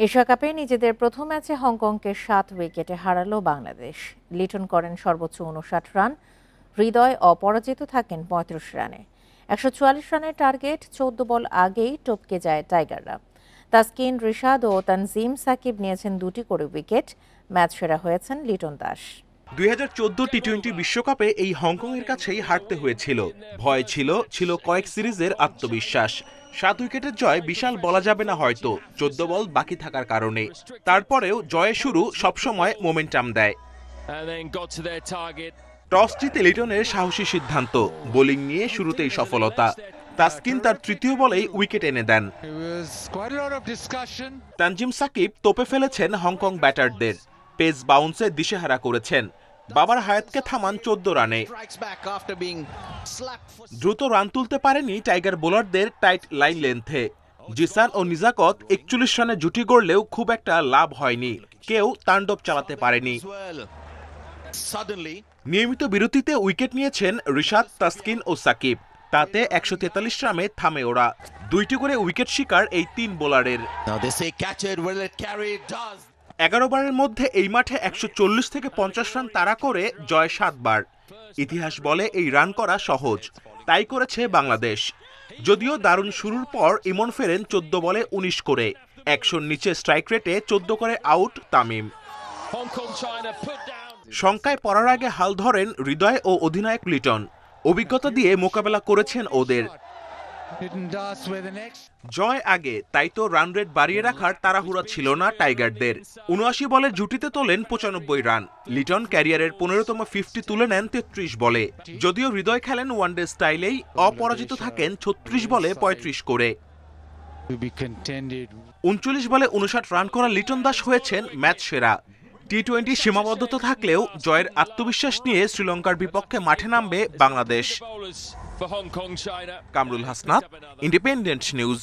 Asia কাপে নিজেদের প্রথম ম্যাচে হংকংকে 7 উইকেটে হারালো বাংলাদেশ। লিটন করেন সর্বোচ্চ 59 রান, হৃদয় অপরাজিত থাকেন 35 রানে। 144 রানের টার্গেট 14 বল আগেই টপকে যায় টাইগাররা। তাসকিন, রিশাদ ও তানজিম সাকিব নিয়েছেন 2টি করে উইকেট। ম্যাচ সেরা হয়েছেন লিটন দাস। 2014 টি-20 বিশ্বকাপে এই হংকংয়ের কাছেই হারতে হয়েছিল। ভয় ছিল কয়েক সিরিজের আত্মবিশ্বাস। 7 উইকেটের জয় বিশাল বলা যাবে না হয়তো 14 বল বাকি থাকার কারণে। তারপরেও জয়ের শুরু সবসময় মোমেন্টাম দেয়। টস জিতে লিটনের সাহসী সিদ্ধান্ত, বোলিং নিয়ে শুরুতেই সফলতা। তাসকিন তার তৃতীয় বলেই উইকেট এনে দেন। তানজিম সাকিব তোপে ফেলেছেন হংকং ব্যাটারদের, পেস বাউন্সে দিশেহারা করেছেন। বাবার হায়াতকে থামান 14 রানে। দ্রুত রান তুলতে পারেনি টাইগার বোলারদের টাইট লাইন লেন্থে। জিসান ও নিজাকত 41 রানে জুটি গড়লেও খুব একটা লাভ হয়নি, কেউ তাণ্ডব চালাতে পারেনি। নিয়মিত বিরতিতে উইকেট নিয়েছেন রিশাদ, তাসকিন ও সাকিব। তাতে 143 রানে থামে ওরা। 2টি করে উইকেট শিকার এই 3 বোলারের। 11 বারের মধ্যে এই মাঠে 140 থেকে 50 রান তাড়া করে জয় 7 বার। ইতিহাস বলে এই রান করা সহজ, তাই করেছে বাংলাদেশ। যদিও দারুণ শুরুর পর ইমন ফেরেন 14 বলে 19 করে। 100-র নিচে স্ট্রাইক রেটে 14 করে আউট তামিম। শঙ্কায় পড়ার আগে হাল ধরেন হৃদয় ও অধিনায়ক লিটন। অভিজ্ঞতা দিয়ে মোকাবেলা করেছেন ওদের। জয় আগে, তাই তো রান রেট বাড়িয়ে রাখার তাড়াহুড়া ছিল না টাইগারদের। 79 বলের জুটিতে তোলেন 95 রান। লিটন ক্যারিয়ারের 15তম 50 তুলে নেন 33 বলে। যদিও হৃদয় খেলেন ওয়ানডে স্টাইলেই, অপরাজিত থাকেন 36 বলে 35 করে। 39 বলে 59 রান করা লিটন দাস হয়েছেন ম্যাচ সেরা। টি-20 সীমাবদ্ধতা থাকলেও জয়ের আত্মবিশ্বাস নিয়ে শ্রীলঙ্কার বিপক্ষে মাঠে নামবে বাংলাদেশ। Kamrul Hasnat, independent news.